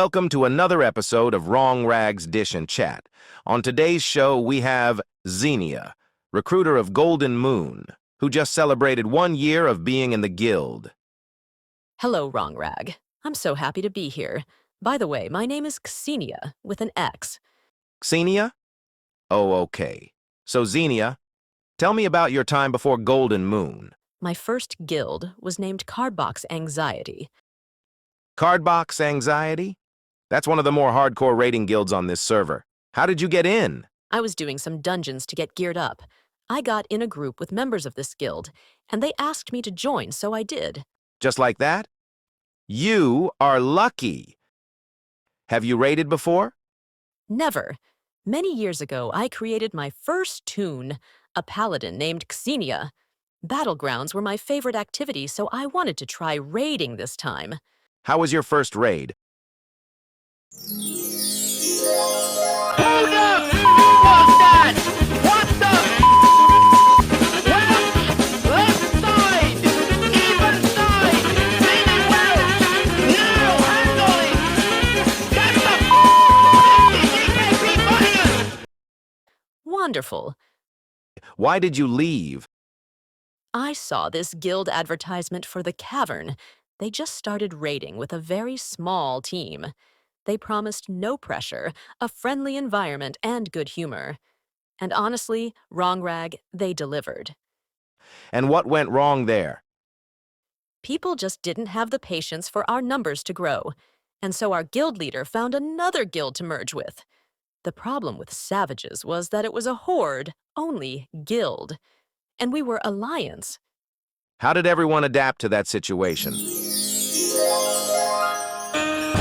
Welcome to another episode of Wrong Rags Dish and Chat. On today's show, we have Xenia, recruiter of Golden Moon, who just celebrated 1 year of being in the guild. Hello, Wrong Rag. I'm so happy to be here. By the way, my name is Xenia, with an X. Xenia? Oh, okay. So, Xenia, tell me about your time before Golden Moon. My first guild was named Cardbox Anxiety. Cardbox Anxiety? That's one of the more hardcore raiding guilds on this server. How did you get in? I was doing some dungeons to get geared up. I got in a group with members of this guild, and they asked me to join, so I did. Just like that? You are lucky. Have you raided before? Never. Many years ago, I created my first toon, a paladin named Xenia. Battlegrounds were my favorite activity, so I wanted to try raiding this time. How was your first raid? Hold up! What's that? What the? Well, left side, even side, really well. Now handling. That's the button. Wonderful. Why did you leave? I saw this guild advertisement for the Cavern. They just started raiding with a very small team. They promised no pressure, a friendly environment, and good humor. And honestly, Wrong Rag, they delivered. And what went wrong there? People just didn't have the patience for our numbers to grow. And so our guild leader found another guild to merge with. The problem with Savages was that it was a horde-only guild. And we were alliance. How did everyone adapt to that situation?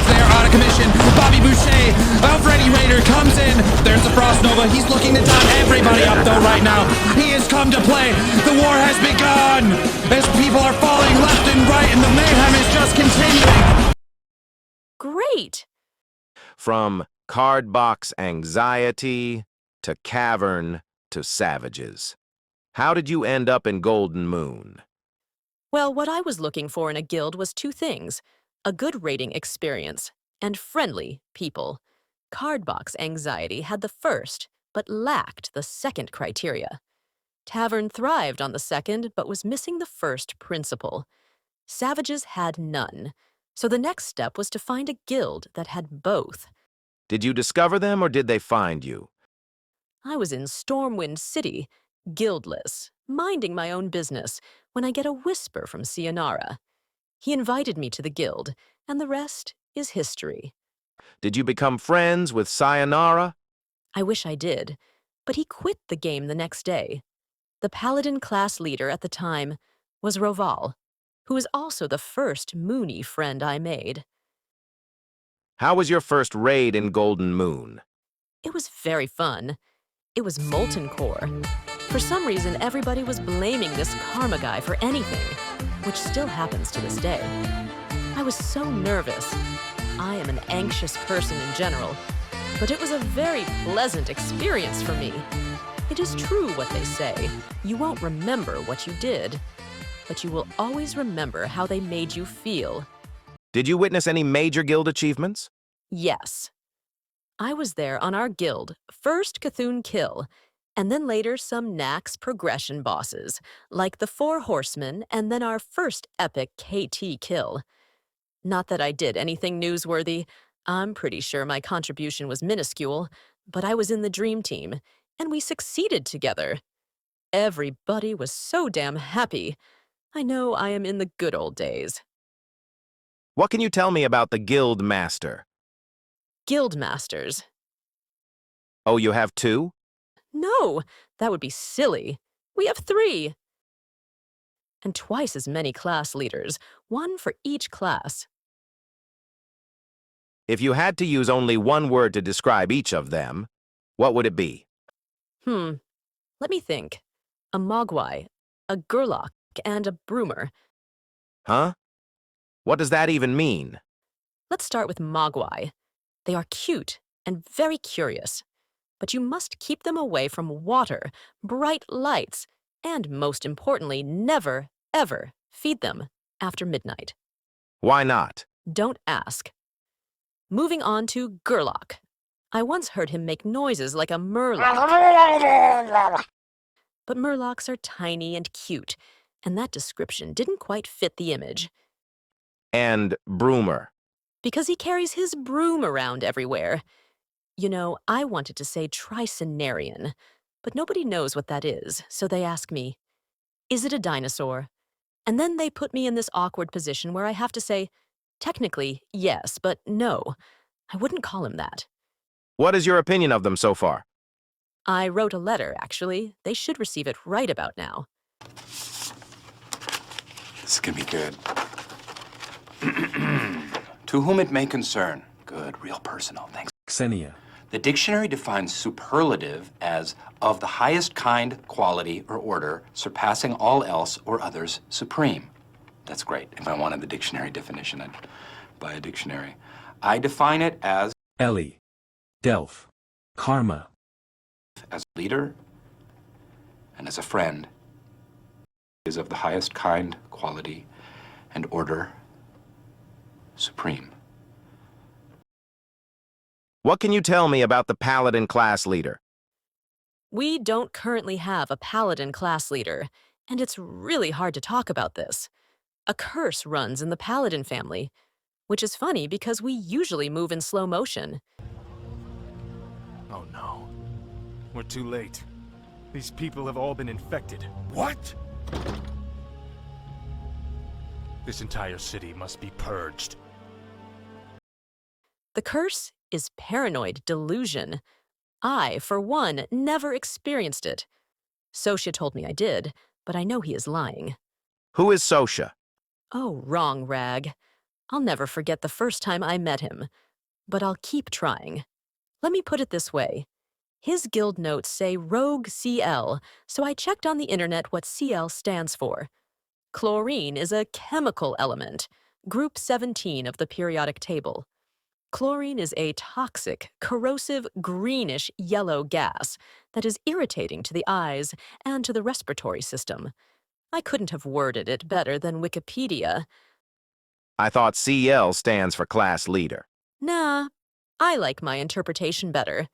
They're out of commission. Bobby Boucher, Alfredi Raider comes in. There's the Frost Nova. He's looking to dot everybody up though right now. He has come to play. The war has begun. As people are falling left and right, and the mayhem is just continuing. Great! From Cardbox Anxiety to Cavern to Savages. How did you end up in Golden Moon? Well, what I was looking for in a guild was two things: a good raiding experience and friendly people. Cardbox Anxiety had the first, but lacked the second criteria. Tavern thrived on the second, but was missing the first principle. Savages had none, so the next step was to find a guild that had both. Did you discover them or did they find you? I was in Stormwind City, guildless, minding my own business, when I get a whisper from Sayonara. He invited me to the guild, and the rest is history. Did you become friends with Sayonara? I wish I did, but he quit the game the next day. The paladin class leader at the time was Roval, who was also the first Moony friend I made. How was your first raid in Golden Moon? It was very fun. It was Molten Core. For some reason, everybody was blaming this Karma guy for anything, which still happens to this day. I was so nervous. I am an anxious person in general, but it was a very pleasant experience for me. It is true what they say. You won't remember what you did, but you will always remember how they made you feel. Did you witness any major guild achievements? Yes. I was there on our guild, first Cthulhu kill, and then later some Nax progression bosses, like the 4 Horsemen, and then our first epic KT kill. Not that I did anything newsworthy. I'm pretty sure my contribution was minuscule, but I was in the dream team, and we succeeded together. Everybody was so damn happy. I know I am in the good old days. What can you tell me about the Guild Master? Guild Masters. Oh, you have 2? No, that would be silly. We have 3. And twice as many class leaders, 1 for each class. If you had to use only one word to describe each of them, what would it be? Let me think. A Mogwai, a Gerlach, and a Broomer. Huh? What does that even mean? Let's start with Mogwai. They are cute and very curious, but you must keep them away from water, bright lights, and most importantly, never, ever feed them after midnight. Why not? Don't ask. Moving on to Gerlach. I once heard him make noises like a murloc. But murlocs are tiny and cute, and that description didn't quite fit the image. And Broomer. Because he carries his broom around everywhere. You know, I wanted to say tricenarian, but nobody knows what that is, so they ask me, is it a dinosaur? And then they put me in this awkward position where I have to say, technically, yes, but no, I wouldn't call him that. What is your opinion of them so far? I wrote a letter, actually. They should receive it right about now. This can be good. To whom it may concern. Good, real personal. Thanks. Xenia. The dictionary defines superlative as of the highest kind, quality, or order, surpassing all else or others supreme. That's great. If I wanted the dictionary definition, I'd buy a dictionary. I define it as Ellie. Delph. Karma. a leader and as a friend is of the highest kind, quality, and order supreme. What can you tell me about the Paladin class leader? We don't currently have a Paladin class leader, and it's really hard to talk about this. A curse runs in the Paladin family, which is funny because we usually move in slow motion. Oh no. We're too late. These people have all been infected. What? This entire city must be purged. The curse is paranoid delusion. I, for one, never experienced it. Sosha told me I did, but I know he is lying. Who is Sosha? Oh, wrong, Rag. I'll never forget the first time I met him, but I'll keep trying. Let me put it this way. His guild notes say Rogue CL, so I checked on the internet what CL stands for. Chlorine is a chemical element, group 17 of the periodic table. Chlorine is a toxic, corrosive, greenish-yellow gas that is irritating to the eyes and to the respiratory system. I couldn't have worded it better than Wikipedia. I thought CL stands for class leader. Nah, I like my interpretation better.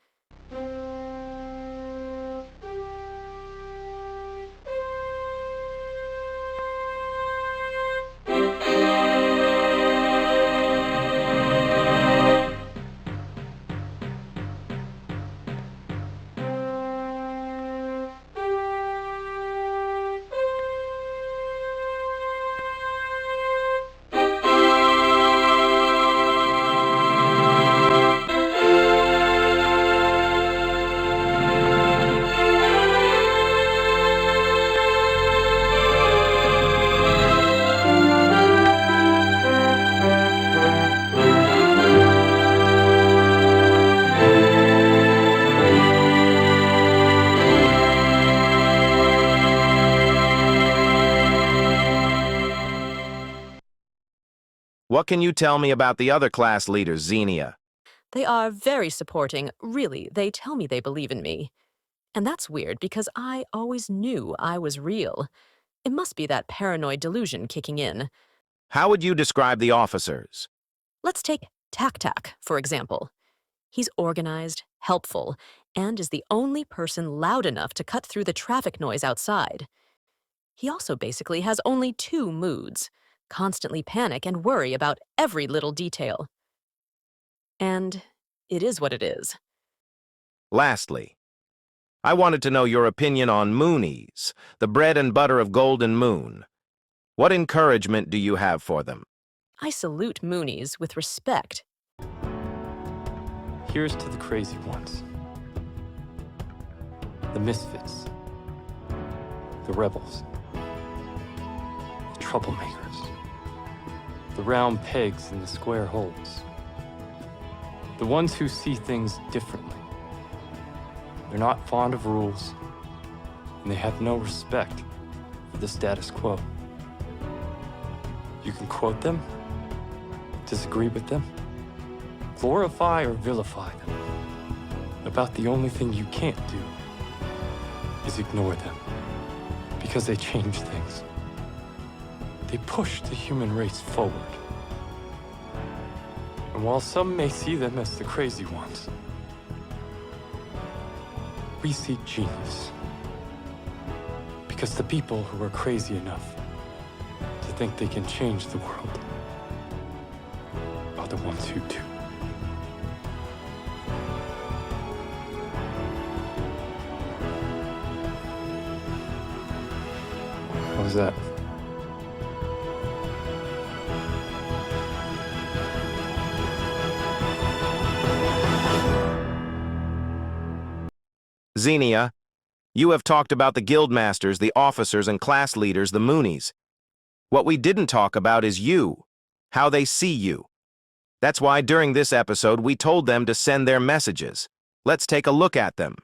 What can you tell me about the other class leaders, Xenia? They are very supporting. Really, they tell me they believe in me. And that's weird because I always knew I was real. It must be that paranoid delusion kicking in. How would you describe the officers? Let's take Tak, for example. He's organized, helpful, and is the only person loud enough to cut through the traffic noise outside. He also basically has only two moods: constantly panic and worry about every little detail. And it is what it is. Lastly, I wanted to know your opinion on Moonies, the bread and butter of Golden Moon. What encouragement do you have for them? I salute Moonies with respect. Here's to the crazy ones, the misfits, the rebels, the troublemakers, the round pegs in the square holes, the ones who see things differently. They're not fond of rules, and they have no respect for the status quo. You can quote them, disagree with them, glorify or vilify them. About the only thing you can't do is ignore them, because they change things. They push the human race forward. And while some may see them as the crazy ones, we see genius. Because the people who are crazy enough to think they can change the world are the ones who do. What was that? Xenia, you have talked about the guildmasters, the officers and class leaders, the Moonies. What we didn't talk about is you, how they see you. That's why during this episode we told them to send their messages. Let's take a look at them.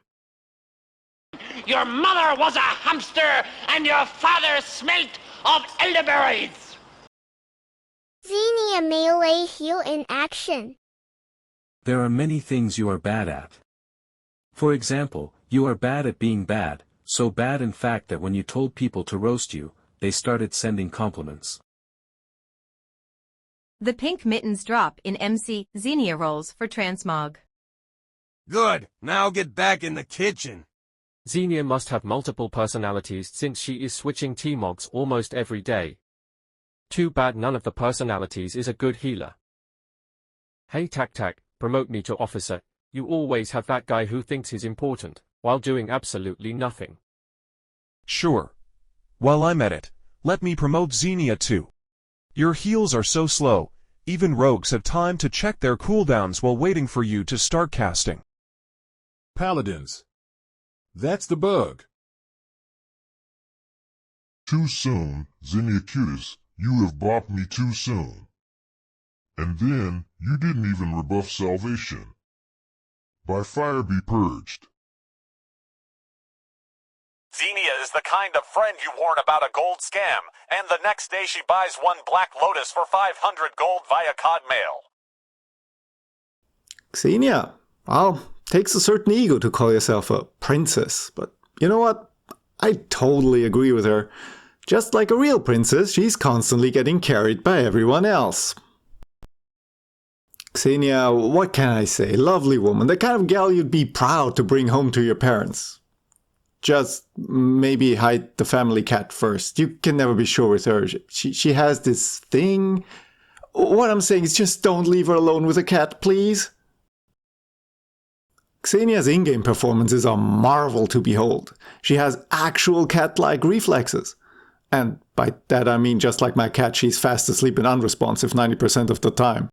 Your mother was a hamster, and your father smelt of elderberries. Xenia melee heal in action. There are many things you are bad at. For example, you are bad at being bad, so bad in fact that when you told people to roast you, they started sending compliments. The pink mittens drop in MC Xenia rolls for transmog. Good, now get back in the kitchen. Xenia must have multiple personalities since she is switching T-Mogs almost every day. Too bad none of the personalities is a good healer. Hey Tac Tac, promote me to officer. You always have that guy who thinks he's important, while doing absolutely nothing. Sure. While I'm at it, let me promote Xenia too. Your heals are so slow, even rogues have time to check their cooldowns while waiting for you to start casting. Paladins. That's the bug. Too soon, Xenia Cutis, you have bopped me too soon. And then, you didn't even rebuff salvation. By fire be purged. Xenia is the kind of friend you warn about a gold scam, and the next day she buys one Black Lotus for 500 gold via COD mail. Xenia, well, takes a certain ego to call yourself a princess, but you know what? I totally agree with her. Just like a real princess, she's constantly getting carried by everyone else. Xenia, what can I say? Lovely woman, the kind of gal you'd be proud to bring home to your parents. Just maybe hide the family cat first. You can never be sure with her. She has this thing. What I'm saying is just don't leave her alone with a cat, please. Xenia's in-game performance is a marvel to behold. She has actual cat-like reflexes. And by that I mean just like my cat, she's fast asleep and unresponsive 90% of the time.